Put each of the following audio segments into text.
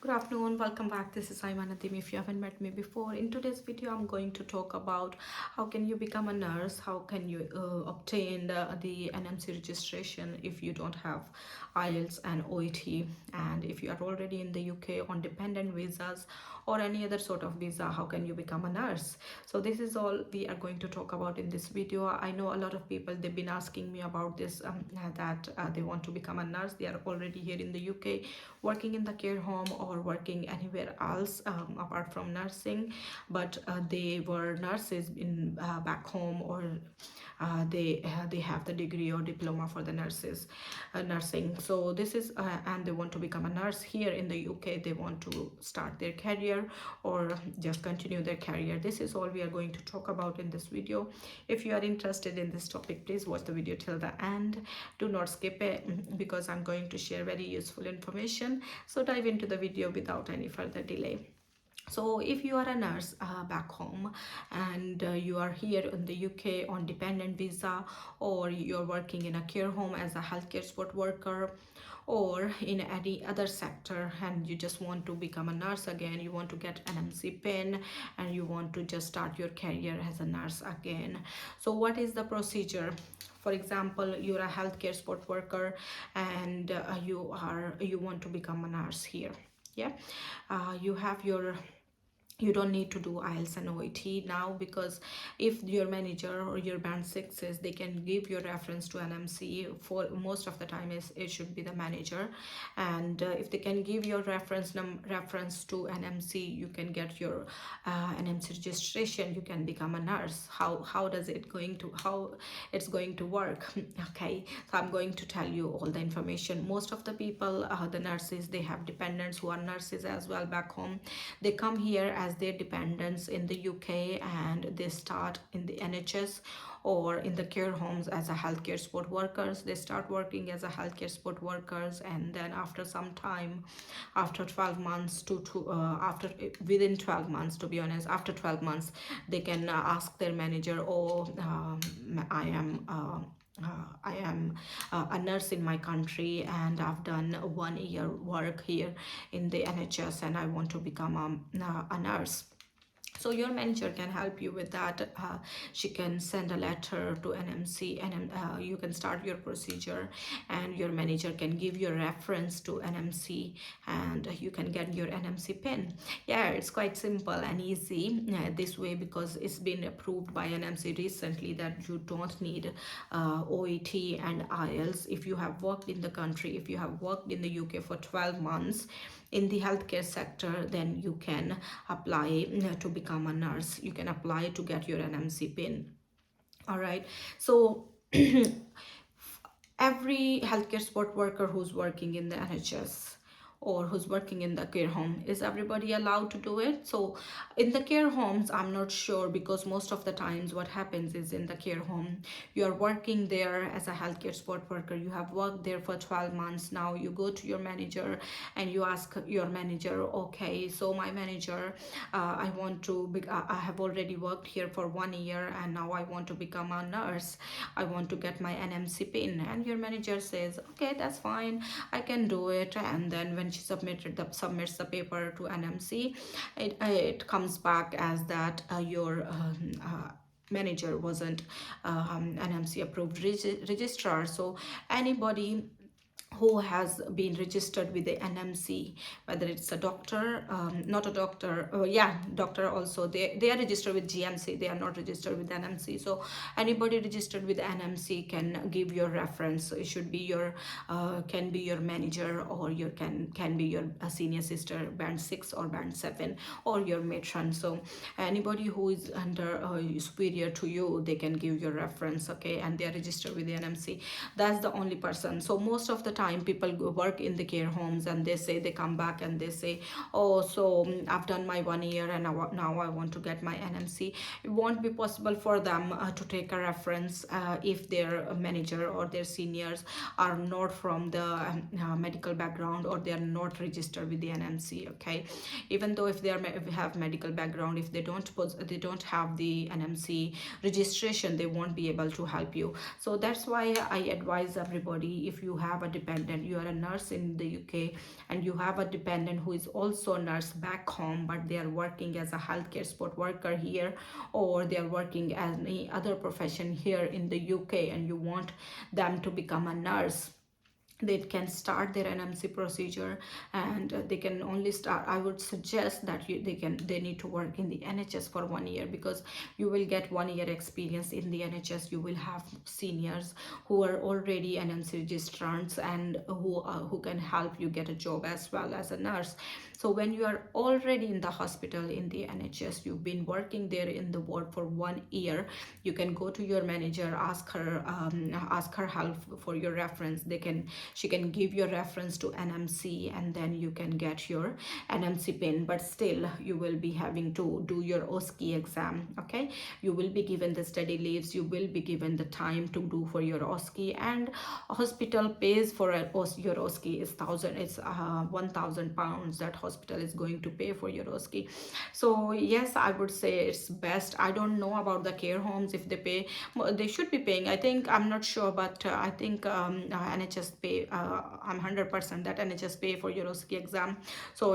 Good afternoon, welcome back. This is Saima if you haven't met me before. In today's video, I'm going to talk about how can you become a nurse, how can you obtain the NMC registration if you don't have IELTS and OET, and if you are already in the UK on dependent visas or any other sort of visa, how can you become a nurse. So this is all we are going to talk about in this video. I know a lot of people, they've been asking me about this, that they want to become a nurse. They are already here in the UK working in the care home or working anywhere else apart from nursing, but they were nurses in back home, or they have the degree or diploma for the nurses nursing. So this is and they want to become a nurse here in the UK. They want to start their career or just continue their career. This is all we are going to talk about in this video. If you are interested in this topic, please watch the video till the end. Do not skip it because I'm going to share very useful information. So dive into the video without any further delay. So if you are a nurse back home and you are here in the UK on dependent visa, or you're working in a care home as a healthcare support worker, or in any other sector, and you just want to become a nurse again, you want to get NMC pin and you want to just start your career as a nurse again. So what is the procedure? For example, you're a healthcare support worker and you want to become a nurse here. Yeah, you have your, you don't need to do IELTS and OET now, because if your manager or your band 6 says, they can give your reference to NMC. For most of the time it should be the manager, and if they can give your reference to NMC, you can get your NMC registration, you can become a nurse. How it's going to work? Okay, so I'm going to tell you all the information. Most of the people, the nurses, they have dependents who are nurses as well back home. They come here as their dependents in the UK, and they start in the NHS or in the care homes as a healthcare support workers. They start working as a healthcare support workers, and then after some time, after 12 months after within 12 months, to be honest, after 12 months, they can ask their manager, oh, I am a nurse in my country and I've done 1 year work here in the NHS and I want to become a nurse. So your manager can help you with that. She can send a letter to NMC, and you can start your procedure, and your manager can give your reference to NMC, and you can get your NMC pin. Yeah, it's quite simple and easy this way, because it's been approved by NMC recently that you don't need OET and IELTS if you have worked in the country. If you have worked in the UK for 12 months in the healthcare sector, then you can apply to become a nurse. You can apply to get your NMC pin. All right, so every healthcare support worker who's working in the NHS or who's working in the care home, is everybody allowed to do it? So in the care homes, I'm not sure, because most of the times what happens is, in the care home, you're working there as a healthcare support worker, you have worked there for 12 months. Now you go to your manager and you ask your manager, okay, so my manager, I have already worked here for 1 year and now I want to become a nurse, I want to get my NMC pin. And your manager says, okay, that's fine, I can do it. And then when she submits the paper to NMC, it comes back as that your manager wasn't NMC approved registrar. So anybody who has been registered with the NMC, whether it's a doctor, not a doctor, doctor also, they are registered with GMC, they are not registered with NMC. So anybody registered with NMC can give your reference. It should be your can be your manager, or your can be your senior sister, band 6 or band 7, or your matron. So anybody who is under superior to you, they can give your reference, okay, and they are registered with the NMC. That's the only person. So most of the time people work in the care homes and they come back and they say, oh, so I've done my 1 year and now I want to get my NMC. It won't be possible for them to take a reference if their manager or their seniors are not from the medical background, or they are not registered with the NMC. Okay, even though if they have medical background, if they don't have the NMC registration, they won't be able to help you. So that's why I advise everybody, if you have a dependent, you are a nurse in the UK and you have a dependent who is also a nurse back home, but they are working as a healthcare support worker here, or they are working as any other profession here in the UK, and you want them to become a nurse, they can start their NMC procedure. And they can only start, I would suggest that they need to work in the NHS for 1 year, because you will get 1 year experience in the NHS. You will have seniors who are already NMC registrants and who can help you get a job as well as a nurse. So when you are already in the hospital in the NHS, you've been working there in the ward for 1 year, you can go to your manager, ask her help for your reference. She can give your reference to NMC, and then you can get your NMC pin. But still, you will be having to do your OSCE exam. Okay, you will be given the study leaves, you will be given the time to do for your OSCE, and hospital pays for your OSCE is £1,000 that hospital is going to pay for your OSCE. So yes, I would say it's best. I don't know about the care homes, if they pay. They should be paying, I think. I'm not sure, but I think NHS pay. I'm 100% that NHS pay for your OSCE exam. So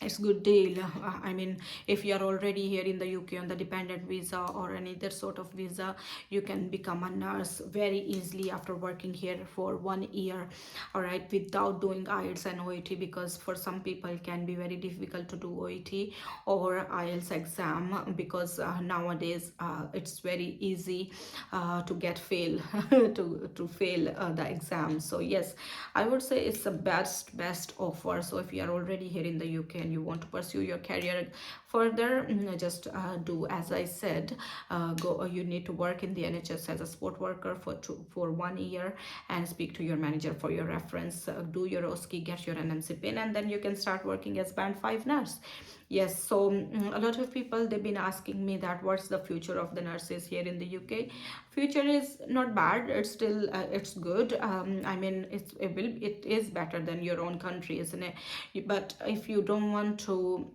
it's good deal. I mean, if you are already here in the UK on the dependent visa or any other sort of visa, you can become a nurse very easily after working here for 1 year, all right, without doing IELTS and OET, because for some people it can be very difficult to do OET or IELTS exam, because nowadays it's very easy to get fail to fail the exam. So yes, I would say it's the best offer. So if you are already here in the UK and you want to pursue your career further, just do as I said. You need to work in the NHS as a support worker for 1 year, and speak to your manager for your reference. Do your OSCE, get your NMC pin, and then you can start working as band 5 nurse. Yes, so a lot of people, they've been asking me that what's the future of the nurses here in the UK. Future is not bad, it's still it's good. I mean, it is better than your own country, isn't it? But if you don't want to,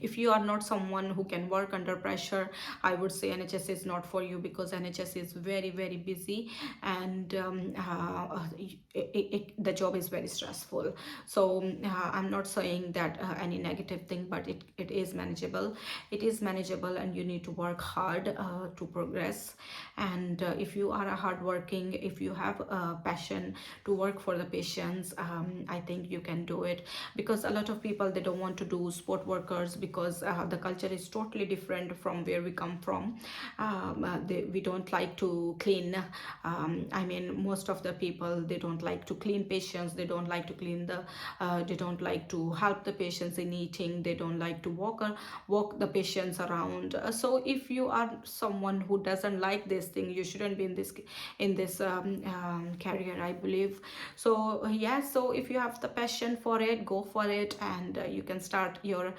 if you are not someone who can work under pressure, I would say NHS is not for you, because NHS is very busy, and the job is very stressful. So I'm not saying that any negative thing, but it is manageable. It is manageable, and you need to work hard to progress. And if you are a hardworking, if you have a passion to work for the patients, I think you can do it. Because a lot of people, they don't want to do sport workers, because the culture is totally different from where we come from. We don't like to clean. I mean, most of the people, they don't like to clean patients, they don't like to they don't like to help the patients in eating, they don't like to walk the patients around. So if you are someone who doesn't like this thing, you shouldn't be in this career, I believe. So yeah, so if you have the passion for it, go for it, and you can start your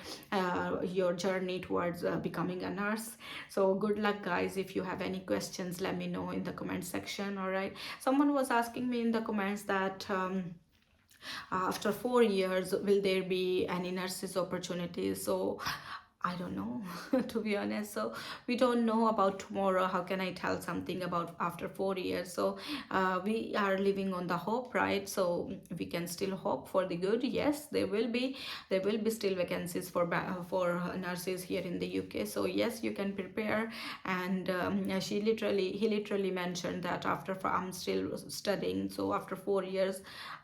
journey towards becoming a nurse. So good luck, guys. If you have any questions, let me know in the comment section. All right, someone was asking me in the comments that after 4 years, will there be any nurses opportunities? So I don't know, to be honest. So we don't know about tomorrow. How can I tell something about after 4 years? So we are living on the hope, right? So we can still hope for the good. Yes, there will be still vacancies for nurses here in the UK. So yes, you can prepare. And he literally mentioned that I'm still studying. So after 4 years,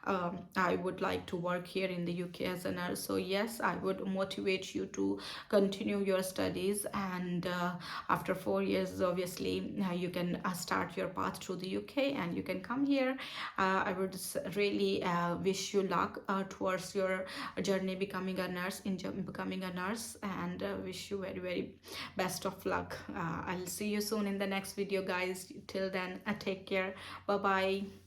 I would like to work here in the UK as a nurse. So yes, I would motivate you to continue your studies, and after 4 years, obviously you can start your path through the UK, and you can come here. I would really wish you luck towards your journey becoming a nurse, and wish you very best of luck. I'll see you soon in the next video, guys. Till then, take care. Bye bye.